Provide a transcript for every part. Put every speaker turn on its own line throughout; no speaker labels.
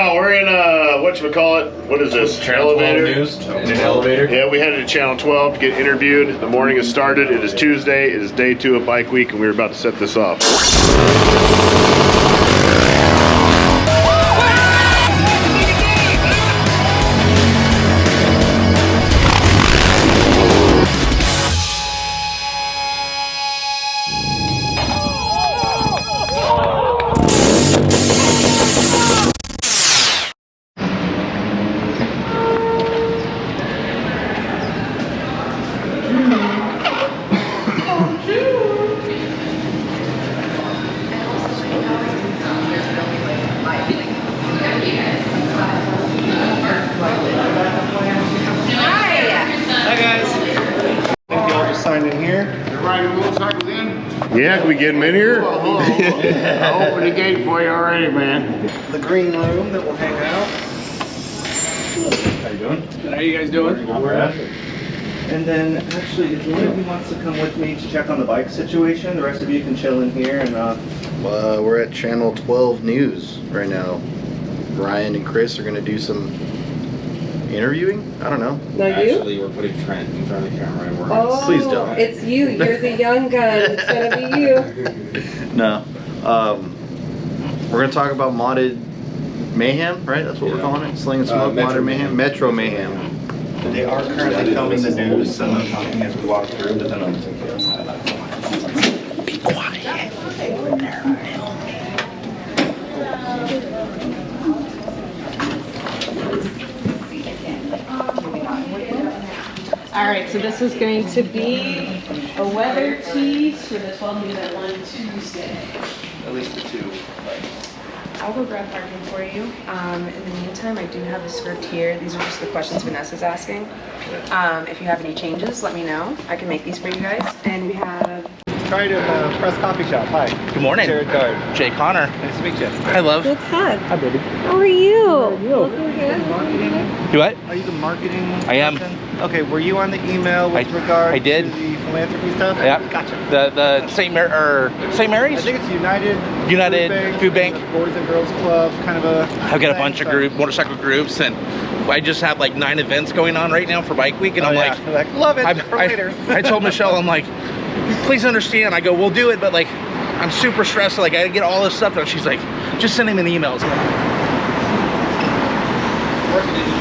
We're in whatchamacallit? What is this?
Channel 12 news in an elevator.
Yeah, we headed to Channel 12 to get interviewed. The morning has started. It is Tuesday. It is day 2 of Bike Week, and we're about to set this off. Yeah, can we get him in here?
I opened the gate for you already, man.
The green room that will hang out.
How you doing?
Good, how you guys doing?
And then, actually, if one of you wants to come with me to check on the bike situation, the rest of you can chill in here. And we're at Channel 12 News right now. Brian and Chris are going to do some interviewing? I don't know.
No, you?
Actually, we're putting Trent in front of the camera and we're
Please don't.
It's you. You're the young gun. It's gonna be you.
No. We're going to talk about modded mayhem, right? That's what we're calling it? Sling and Smoke modded mayhem? Metro mayhem. They are currently filming the news, so I'm talking as we walk through, but then be quiet.
All right, so this is going to be a weather tease for the 12 News at 1 Tuesday.
At least the two.
I'll go grab parking for you. In the meantime, I do have a script here. These are just the questions Vanessa's asking. If you have any changes, let me know. I can make these for you guys. And we have...
Try to Press Coffee Shop. Hi.
Good morning.
Jared Gard.
Jay Connor.
Nice to meet you.
Hi, love.
That's hot.
Hi, baby.
How are you?
Marketing?
Do what?
Are you the marketing
I am.
person? Okay, were you on the email with regard
I did.
to the philanthropy stuff?
Yeah.
Gotcha.
The St. Mary's?
I think it's United
Food Bank.
Boys and Girls Club, kind of a...
I've got a bunch of motorcycle groups, and I just have like 9 events going on right now for Bike Week, and I'm like,
love it for later.
I told Michelle, I'm like, please understand. I go, we'll do it, but like, I'm super stressed. Like, I gotta get all this stuff done. She's like, just send him an email.
Did you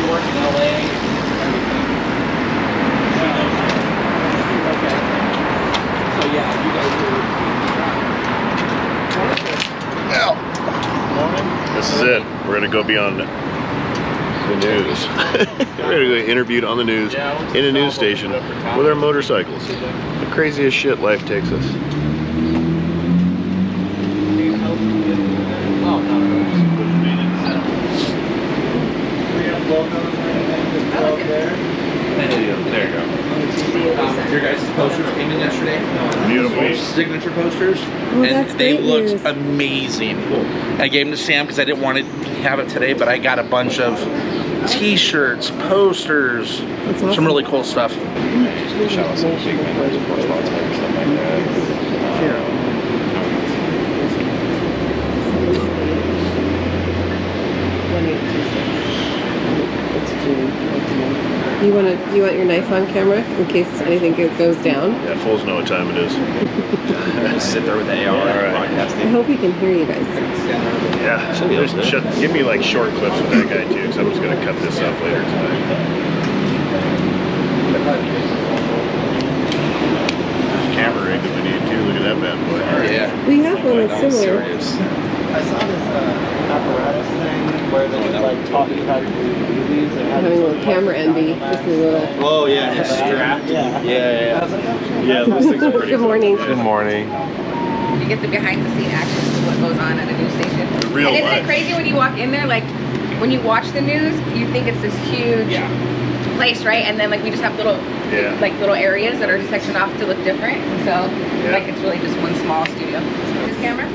work in LA? Okay. So yeah, you guys
Well, this is it. We're gonna go be on the news. We're gonna get interviewed on the news in a news station with our motorcycles. The craziest shit life takes us.
There you go. Your guys' posters came in yesterday.
Beautiful.
Signature posters.
That's
And they
great
looked
news.
amazing. I gave them to Sam because I didn't want to have it today, but I got a bunch of t-shirts, posters,
That's awesome.
some really cool stuff.
Shout out some big members of course, lots of stuff like that.
You want your knife on camera in case anything goes down?
Yeah, fools know what time it is.
Just sit there with the AR broadcasting.
I hope we can hear you guys.
Yeah, give me like short clips with that guy too, because I'm just gonna cut this up later tonight. Camera rig that we need too. Look at that bad boy.
Yeah.
We have one that's similar.
I saw this apparatus thing where they would like talk you how to do wheelies.
Having a little camera envy. Just a little.
Oh yeah, it's strapped. Yeah.
Yeah, those things are pretty
Good morning.
Good morning.
You get the behind the scene access to what goes on at a news station.
Real
And isn't
life.
it crazy when you walk in there, like when you watch the news, you think it's this huge place, right? And then like we just have little little areas that are sectioned off to look different. So like it's really just one small studio. This camera,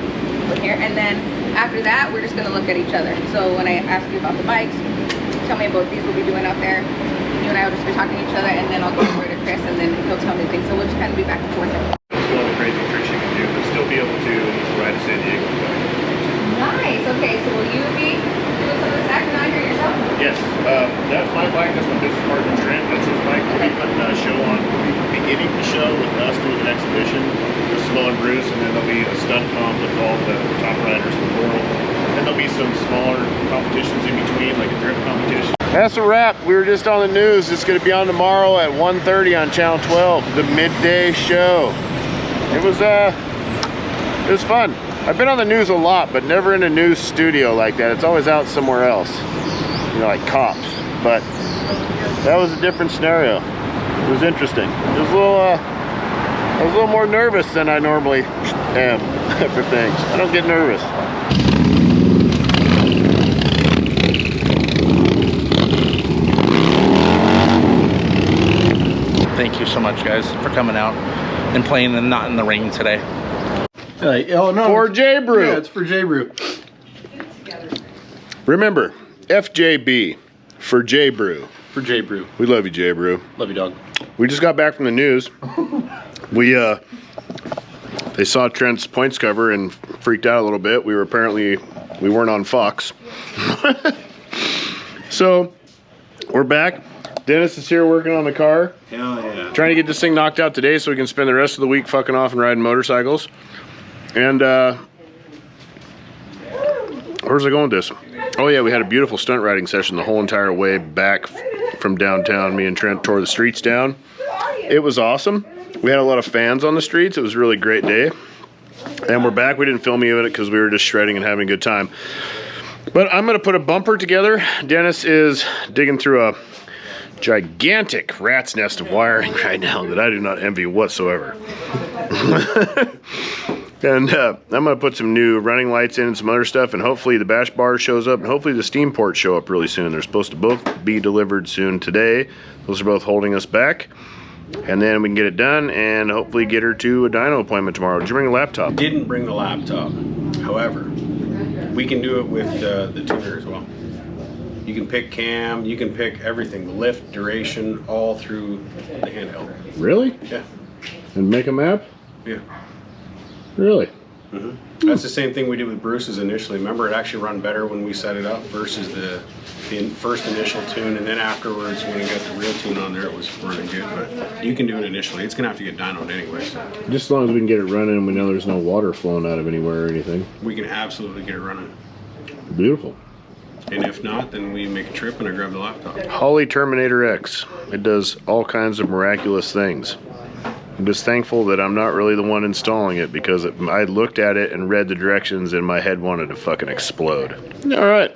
look here, and then after that we're just gonna look at each other. So when I ask you about the bikes, tell me about these we'll be doing out there. You and I will just be talking to each other, and then I'll go over to Chris, and then he'll tell me things. So we'll just kind of be back and forth.
It's one of the crazy tricks you can do, but still be able to ride a San Diego bike.
Nice. Okay, so will you be doing some of this action?
That's my bike. That's my business partner Trent. That's his bike. We'll be putting a show on. We'll be beginning the show with us doing an exhibition with Slow and Bruce, and then there'll be a stunt comp with all the top riders in the world. And there'll be some smaller competitions in between, like a drift competition. That's a wrap. We were just on the news. It's going to be on tomorrow at 1:30 on Channel 12, the midday show. It was fun. I've been on the news a lot, but never in a news studio like that. It's always out somewhere else, you know, like cops. But that was a different scenario. It was interesting. It was a little, I was a little more nervous than I normally am for things. I don't get nervous.
Thank you so much, guys, for coming out and playing and not in the rain today.
Oh no,
For J Brew.
Yeah, it's for J Brew.
Remember, FJB for J Brew.
For J Brew.
We love you, J Brew.
Love you, dog.
We just got back from the news. They saw Trent's points cover and freaked out a little bit. We weren't on Fox. So we're back. Dennis is here working on the car.
Hell yeah.
Trying to get this thing knocked out today so we can spend the rest of the week fucking off and riding motorcycles. And where's I going with this? Oh yeah, we had a beautiful stunt riding session the whole entire way back from downtown. Me and Trent tore the streets down. It was awesome. We had a lot of fans on the streets. It was a really great day. And we're back. We didn't film any of it because we were just shredding and having a good time. But I'm going to put a bumper together. Dennis is digging through a gigantic rat's nest of wiring right now that I do not envy whatsoever. And I'm going to put some new running lights in and some other stuff, and hopefully the bash bar shows up, and hopefully the steam ports show up really soon. They're supposed to both be delivered soon today. Those are both holding us back. And then we can get it done and hopefully get her to a dyno appointment tomorrow. Did you bring a laptop?
Didn't bring the laptop. However, we can do it with the tuner as well. You can pick cam, you can pick everything, the lift, duration, all through the handheld.
Really?
Yeah.
And make a map?
Yeah.
Really?
Mm-hmm. That's the same thing we did with Bruce's initially. Remember, it actually run better when we set it up versus the first initial tune, and then afterwards when we got the real tune on there, it was running good. But you can do it initially. It's gonna have to get dynoed anyway. So.
Just as long as we can get it running and we know there's no water flowing out of anywhere or anything.
We can absolutely get it running.
Beautiful.
And if not, then we make a trip and I grab the laptop.
Harley Terminator X. It does all kinds of miraculous things. I'm just thankful that I'm not really the one installing it because I looked at it and read the directions and my head wanted to fucking explode. All right.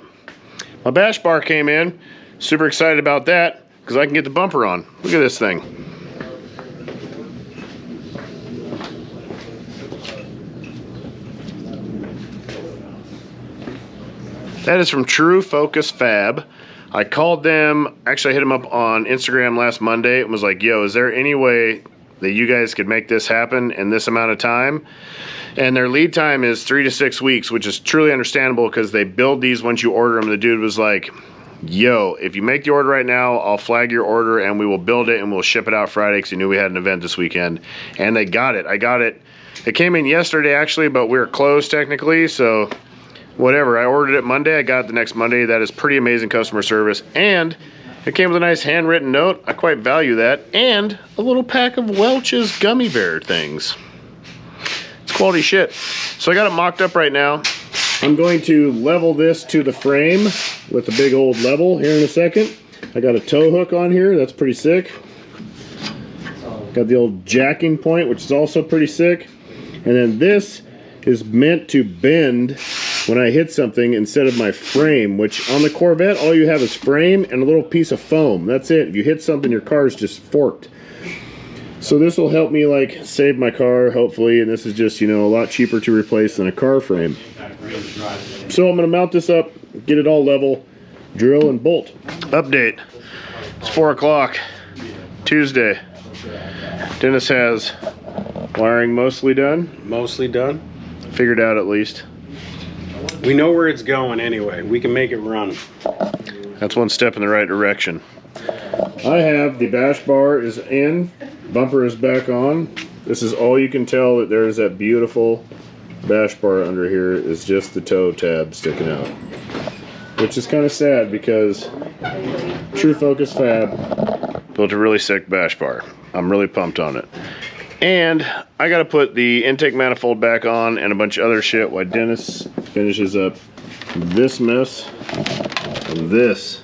My bash bar came in. Super excited about that because I can get the bumper on. Look at this thing. That is from True Focus Fab. I called them, actually I hit them up on Instagram last Monday and was like, yo, is there any way that you guys could make this happen in this amount of time? And their lead time is 3 to 6 weeks, which is truly understandable because they build these once you order them. The dude was like, yo, if you make the order right now, I'll flag your order and we will build it and we'll ship it out Friday because he knew we had an event this weekend. And they got it. I got it. It came in yesterday actually, but we were closed technically, so whatever. I ordered it Monday. I got it the next Monday. That is pretty amazing customer service. And it came with a nice handwritten note. I quite value that. And a little pack of Welch's gummy bear things. It's quality shit. So I got it mocked up right now. I'm going to level this to the frame with a big old level here in a second. I got a tow hook on here. That's pretty sick. Got the old jacking point, which is also pretty sick. And then this is meant to bend when I hit something instead of my frame, which on the Corvette, all you have is frame and a little piece of foam. That's it. If you hit something, your car's just forked. So this will help me like save my car, hopefully, and this is just, you know, a lot cheaper to replace than a car frame. So I'm gonna mount this up, get it all level, drill and bolt. Update, it's 4 o'clock, Tuesday. Dennis has wiring mostly done.
Mostly done.
Figured out at least.
We know where it's going anyway. We can make it run.
That's one step in the right direction. I have the bash bar is in, bumper is back on. This is all you can tell that there is that beautiful bash bar under here is just the toe tab sticking out. which is kind of sad because True Focus Fab built a really sick bash bar. I'm really pumped on it. And I gotta put the intake manifold back on and a bunch of other shit while Dennis finishes up this mess and this.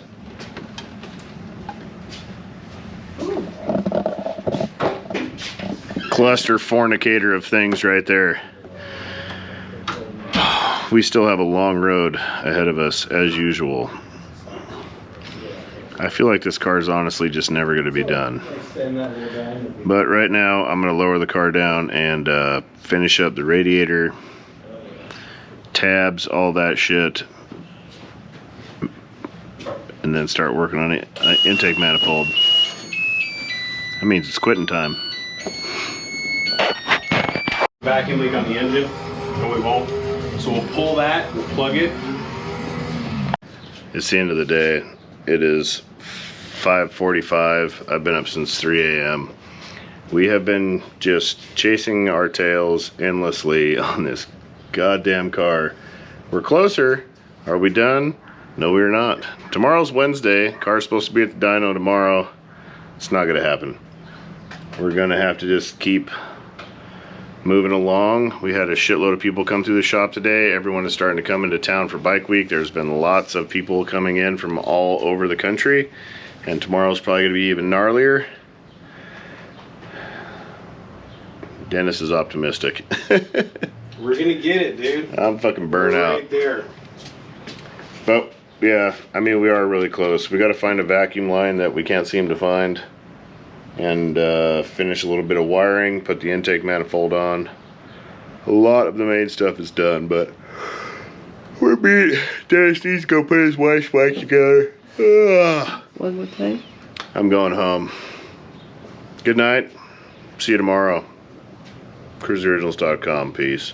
Cluster fornicator of things right there. We still have a long road ahead of us as usual. I feel like this car is honestly just never going to be done. But right now I'm going to lower the car down and finish up the radiator, tabs, all that shit, and then start working on it. Intake manifold. That means it's quitting time.
Vacuum leak on the engine, and we won't. So we'll pull that, we'll plug it.
It's the end of the day. It is 5:45. I've been up since 3 a.m. We have been just chasing our tails endlessly on this goddamn car. We're closer. Are we done? No, we're not. Tomorrow's Wednesday. Car's supposed to be at the dyno tomorrow. It's not gonna happen. We're gonna have to just keep moving along. We had a shitload of people come through the shop today. Everyone is starting to come into town for Bike Week. There's been lots of people coming in from all over the country, and tomorrow's probably going to be even gnarlier. Dennis is optimistic.
We're gonna get it, dude.
I'm fucking burnt out.
Right there.
But yeah, I mean, we are really close. We got to find a vacuum line that we can't seem to find, and finish a little bit of wiring, put the intake manifold on. A lot of the main stuff is done, but we're beat. Dennis needs to go put his wife's bike together.
One more time.
I'm going home. Good night. See you tomorrow. KRUESIoriginals.com. Peace.